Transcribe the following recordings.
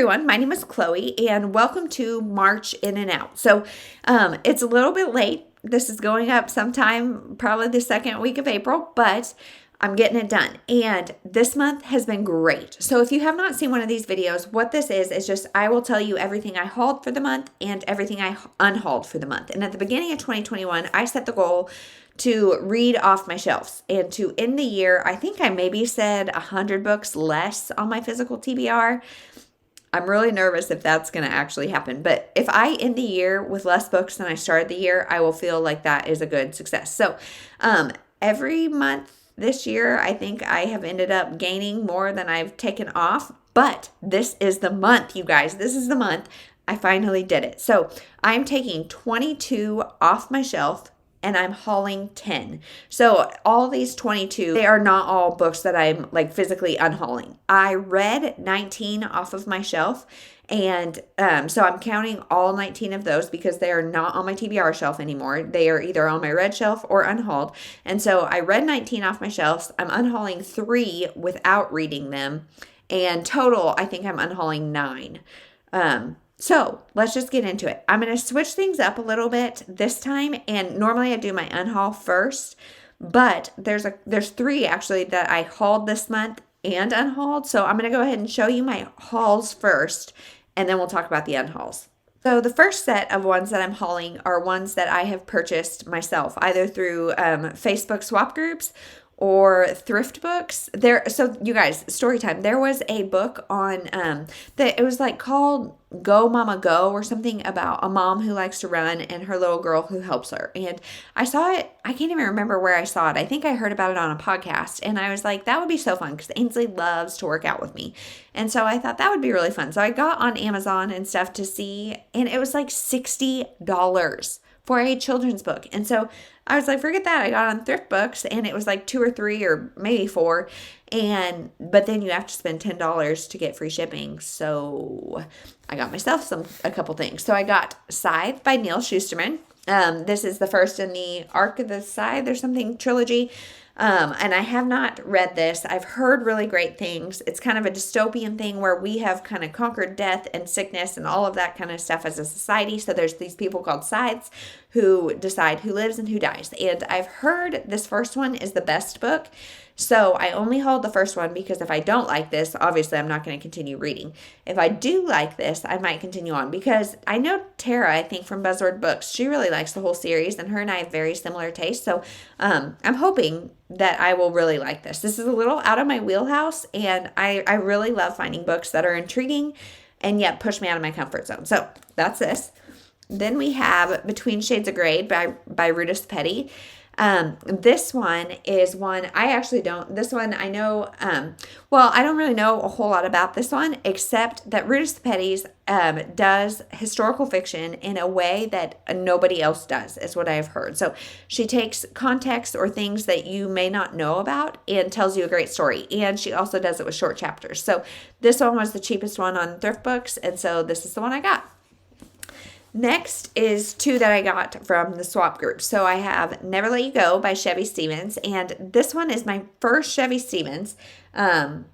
everyone, my name is Chloe and welcome to March In and Out. So it's a little bit late. This is going up sometime, probably the second week of April, but I'm getting it done. And this month has been great. So if you have not seen one of these videos, what this is just I will tell you everything I hauled for the month and everything I unhauled for the month. And at the beginning of 2021, I set the goal to read off my shelves and to end the year. I think I maybe said 100 books less on my physical TBR. I'm really nervous if that's going to actually happen. But if I end the year with less books than I started the year, I will feel like that is a good success. So every month this year, I think I have ended up gaining more than I've taken off. But this is the month, you guys. This is the month I finally did it. So I'm taking 22 off my shelf and I'm hauling 10. So all these 22, they are not all books that I'm like physically unhauling. I read 19 off of my shelf. And so I'm counting all 19 of those because they are not on my TBR shelf anymore. They are either on my red shelf or unhauled. And so I read 19 off my shelves. I'm unhauling 3 without reading them. And total, I think I'm unhauling 9. So let's just get into it. I'm going to switch things up a little bit this time. And normally I do my unhaul first, but there's 3 actually that I hauled this month and unhauled. So I'm going to go ahead and show you my hauls first, and then we'll talk about the unhauls. So the first set of ones that I'm hauling are ones that I have purchased myself, either through Facebook swap groups or thrift books. So you guys, story time. There was a book on that it was like called Go Mama Go or something about a mom who likes to run and her little girl who helps her. And I saw it. I can't even remember where I saw it. I think I heard about it on a podcast, and I was like, that would be so fun because Ainsley loves to work out with me. And so I thought that would be really fun. So I got on Amazon and stuff to see, and it was like $60 for a children's book. And so I was like, forget that. I got on thrift books and it was like 2 or 3 or maybe 4. But then you have to spend $10 to get free shipping. So I got myself a couple things. So I got Scythe by Neil Shusterman. This is the first in the Arc of the Scythe or something trilogy. And I have not read this. I've heard really great things. It's kind of a dystopian thing where we have kind of conquered death and sickness and all of that kind of stuff as a society. So there's these people called scythes who decide who lives and who dies. And I've heard this first one is the best book. So I only hauled the first one because if I don't like this, obviously I'm not going to continue reading. If I do like this, I might continue on because I know Tara, I think from Buzzword Books, she really likes the whole series and her and I have very similar tastes. So I'm hoping that I will really like this. This is a little out of my wheelhouse and I really love finding books that are intriguing and yet push me out of my comfort zone. So that's this. Then we have Between Shades of Grey by Rudis Petty. This one is one I actually don't. This one I know. I don't really know a whole lot about this one except that Rudis Petty's does historical fiction in a way that nobody else does, is what I have heard. So she takes context or things that you may not know about and tells you a great story. And she also does it with short chapters. So this one was the cheapest one on thrift books, and so this is the one I got. Next is 2 that I got from the swap group. So I have Never Let You Go by Chevy Stevens. And this one is my first Chevy Stevens. And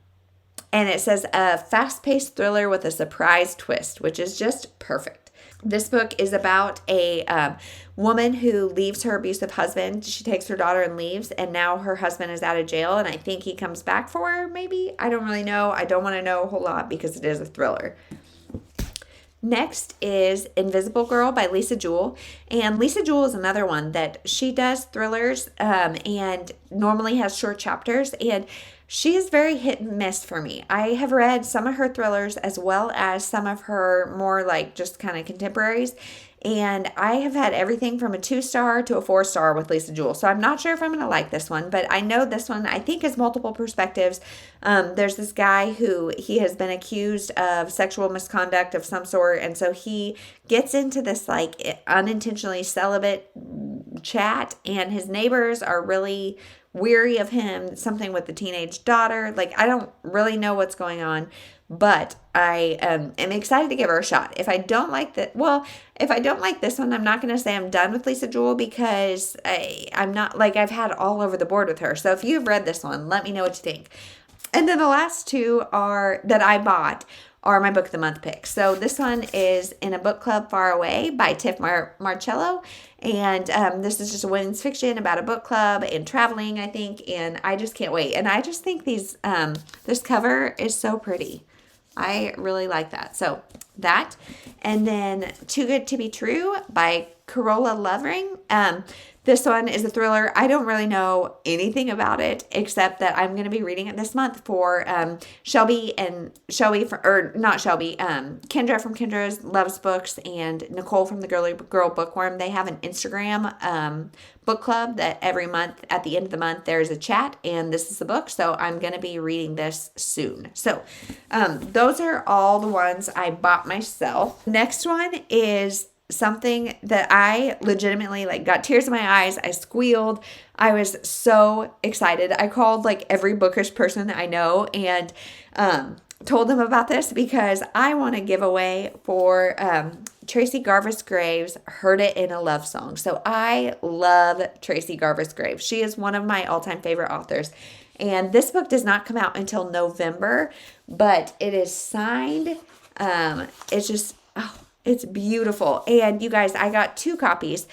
it says a fast-paced thriller with a surprise twist, which is just perfect. This book is about a woman who leaves her abusive husband. She takes her daughter and leaves. And now her husband is out of jail. And I think he comes back for her, maybe. I don't really know. I don't want to know a whole lot because it is a thriller. Next is Invisible Girl by Lisa Jewell. And Lisa Jewell is another one that she does thrillers and normally has short chapters. And she is very hit and miss for me. I have read some of her thrillers as well as some of her more like just kind of contemporaries. And I have had everything from a 2-star to a 4-star with Lisa Jewell. So I'm not sure if I'm going to like this one, but I know this one I think has multiple perspectives. There's this guy who he has been accused of sexual misconduct of some sort. And so he gets into this like unintentionally celibate chat, and his neighbors are really weary of him, something with the teenage daughter. Like, I don't really know what's going on, but I am excited to give her a shot. If I don't like this one, I'm not going to say I'm done with Lisa Jewell because I'm not, like, I've had all over the board with her. So if you've read this one, let me know what you think. And then the last 2 that I bought are my book of the month picks. So this one is In a Book Club Far Away by Tiff Marcello. And this is just a women's fiction about a book club and traveling, I think. And I just can't wait. And I just think this cover is so pretty. I really like that. So that. And then Too Good to Be True by Carola Lovering. This one is a thriller. I don't really know anything about it except that I'm going to be reading it this month for Kendra from Kendra's Loves Books and Nicole from the Girl Bookworm. They have an Instagram book club that every month at the end of the month there's a chat, and this is the book. So I'm going to be reading this soon. So those are all the ones I bought myself. Next one is something that I legitimately got tears in my eyes. I squealed. I was so excited. I called every bookish person I know and told them about this because I want to give away for Tracy Garvis Graves' Heard It in a Love Song. So I love Tracy Garvis Graves. She is one of my all-time favorite authors. And this book does not come out until November, but it is signed. It's just, it's beautiful. And you guys, I got 2 copies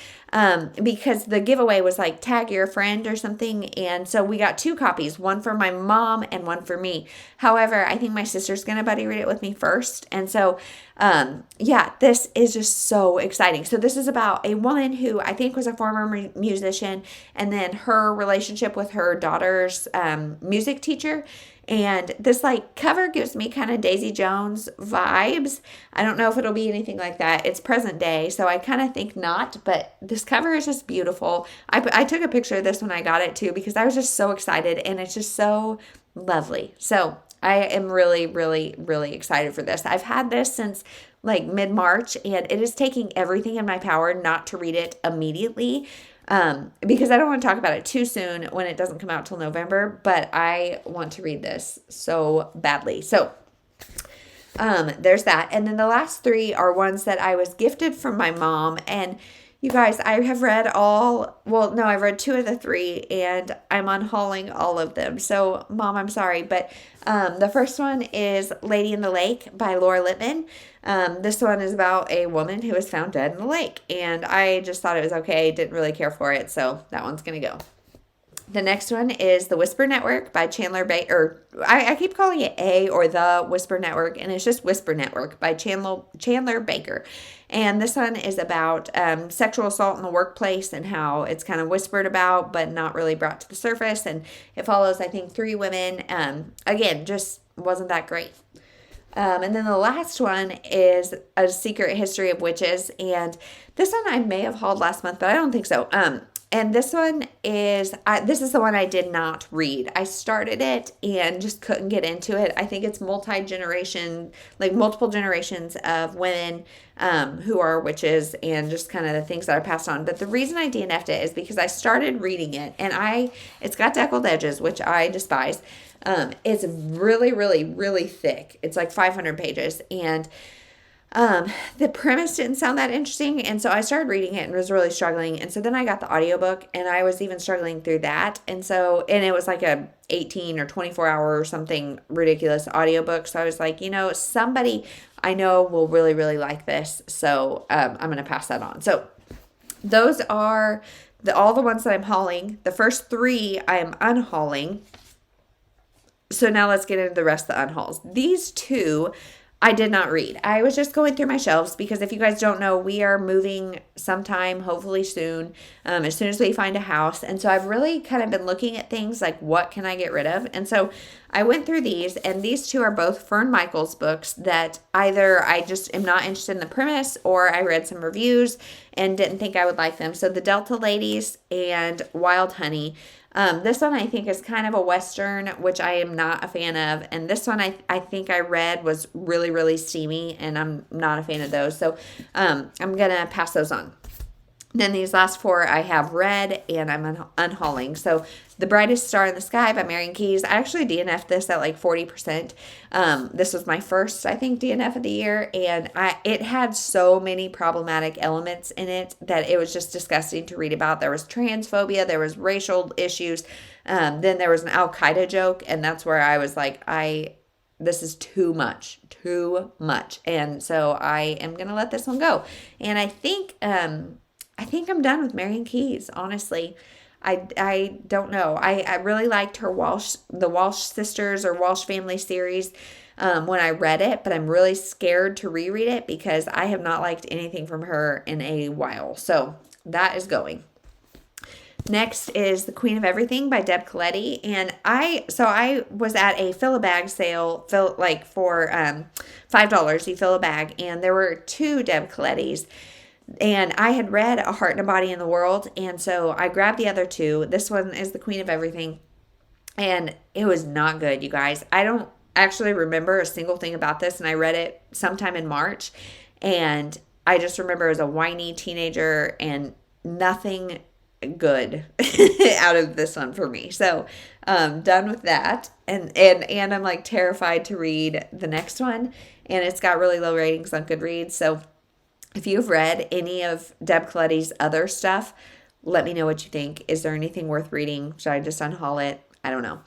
because the giveaway was tag your friend or something. And so we got 2 copies, one for my mom and one for me. However, I think my sister's going to buddy read it with me first. And so, this is just so exciting. So this is about a woman who I think was a former musician and then her relationship with her daughter's music teacher. And this cover gives me kind of Daisy Jones vibes. I don't know if it'll be anything like that. It's present day, so I kind of think not, but this cover is just beautiful. I took a picture of this when I got it too because I was just so excited and it's just so lovely. So I am really, really, really excited for this. I've had this since mid-March and it is taking everything in my power not to read it immediately. Because I don't want to talk about it too soon when it doesn't come out till November, but I want to read this so badly. So, there's that. And then the last 3 are ones that I was gifted from my mom. And you guys, I have read I've read 2 of the 3 and I'm unhauling all of them. So Mom, I'm sorry. But, the first one is Lady in the Lake by Laura Lippman. This one is about a woman who was found dead in the lake, and I just thought it was okay. Didn't really care for it, so that one's going to go. The next one is The Whisper Network by Chandler Baker. I keep calling it The Whisper Network, and it's just Whisper Network by Chandler Baker. And this one is about sexual assault in the workplace and how it's kind of whispered about, but not really brought to the surface. And it follows, I think, 3 women. Again, just wasn't that great. And then the last one is A Secret History of Witches. And this one I may have hauled last month, but I don't think so. And this one is, this is the one I did not read. I started it and just couldn't get into it. I think it's multi-generation, multiple generations of women who are witches and just kind of the things that are passed on. But the reason I DNF'd it is because I started reading it and it's got deckled edges, which I despise. It's really, really, really thick. It's 500 pages. And the premise didn't sound that interesting. And so I started reading it and was really struggling. And so then I got the audiobook and I was even struggling through that. And it was a 18 or 24 hour or something ridiculous audiobook. So I was somebody I know will really, really like this. So, I'm going to pass that on. So those are all the ones that I'm hauling. The first 3 I am unhauling. So now let's get into the rest of the unhauls. These 2 I did not read. I was just going through my shelves because if you guys don't know, we are moving sometime, hopefully soon, as soon as we find a house. And so I've really kind of been looking at things what can I get rid of? And so I went through these, and these 2 are both Fern Michaels books that either I just am not interested in the premise or I read some reviews and didn't think I would like them. So The Delta Ladies and Wild Honey. This one I think is kind of a Western, which I am not a fan of. And this one I think I read was really, really steamy, and I'm not a fan of those. So I'm going to pass those on. Then these last 4 I have read and I'm unhauling. So The Brightest Star in the Sky by Marian Keyes. I actually DNF'd this at 40%. This was my first, I think, DNF of the year. And it had so many problematic elements in it that it was just disgusting to read about. There was transphobia. There was racial issues. Then there was an Al-Qaeda joke. And that's where I was this is too much. And so I am going to let this one go. And I think I'm done with Marian Keyes, honestly. I don't know. I really liked the Walsh sisters or Walsh family series when I read it, but I'm really scared to reread it because I have not liked anything from her in a while. So that is going. Next is The Queen of Everything by Deb Coletti. And I was at a fill a bag sale, for $5, you fill a bag, and there were 2 Deb Colettis. And I had read A Heart and a Body in the World, and so I grabbed the other 2. This one is The Queen of Everything, and it was not good, you guys. I don't actually remember a single thing about this, and I read it sometime in March, and I just remember as a whiny teenager and nothing good out of this one for me. So done with that, and I'm like terrified to read the next one, and it's got really low ratings on Goodreads. So if you've read any of Deb Coletti's other stuff, let me know what you think. Is there anything worth reading? Should I just unhaul it? I don't know.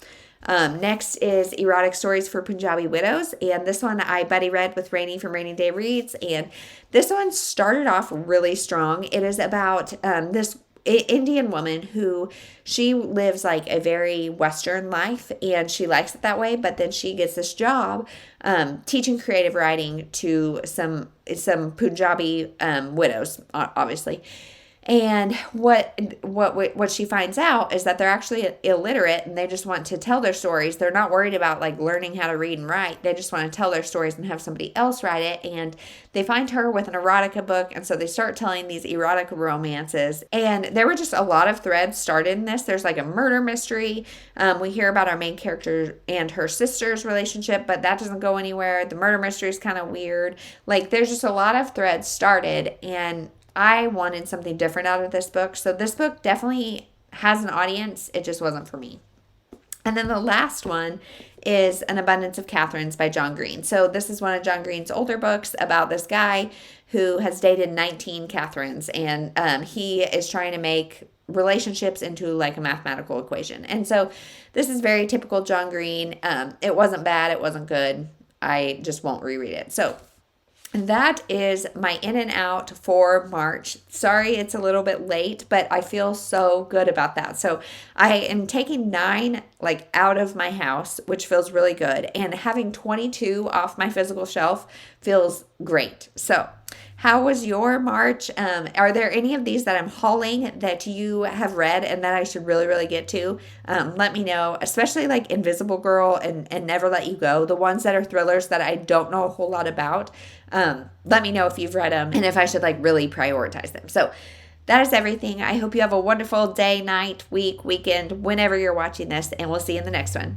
Next is Erotic Stories for Punjabi Widows. And this one I buddy read with Rainy from Rainy Day Reads. And this one started off really strong. It is about this Indian woman who she lives like a very Western life and she likes it that way, but then she gets this job teaching creative writing to some Punjabi widows, obviously. And what she finds out is that they're actually illiterate and they just want to tell their stories. They're not worried about like learning how to read and write. They just want to tell their stories and have somebody else write it. And they find her with an erotica book. And so they start telling these erotica romances. And there were just a lot of threads started in this. There's like a murder mystery. We hear about our main character and her sister's relationship, but that doesn't go anywhere. The murder mystery is kind of weird. Like there's just a lot of threads started, and I wanted something different out of this book. So this book definitely has an audience. It just wasn't for me. And then the last one is An Abundance of Catherines by John Green. So this is one of John Green's older books about this guy who has dated 19 Catherines. And he is trying to make relationships into like a mathematical equation. And so this is very typical John Green. It wasn't bad. It wasn't good. I just won't reread it. So that is my in and out for March. Sorry it's a little bit late, but I feel so good about that. So I am taking 9 like out of my house, which feels really good. And having 22 off my physical shelf feels great. So how was your March? Are there any of these that I'm hauling that you have read and that I should really, really get to? Let me know, especially like Invisible Girl and Never Let You Go, the ones that are thrillers that I don't know a whole lot about. Let me know if you've read them and if I should like really prioritize them. So that is everything. I hope you have a wonderful day, night, week, weekend, whenever you're watching this, and we'll see you in the next one.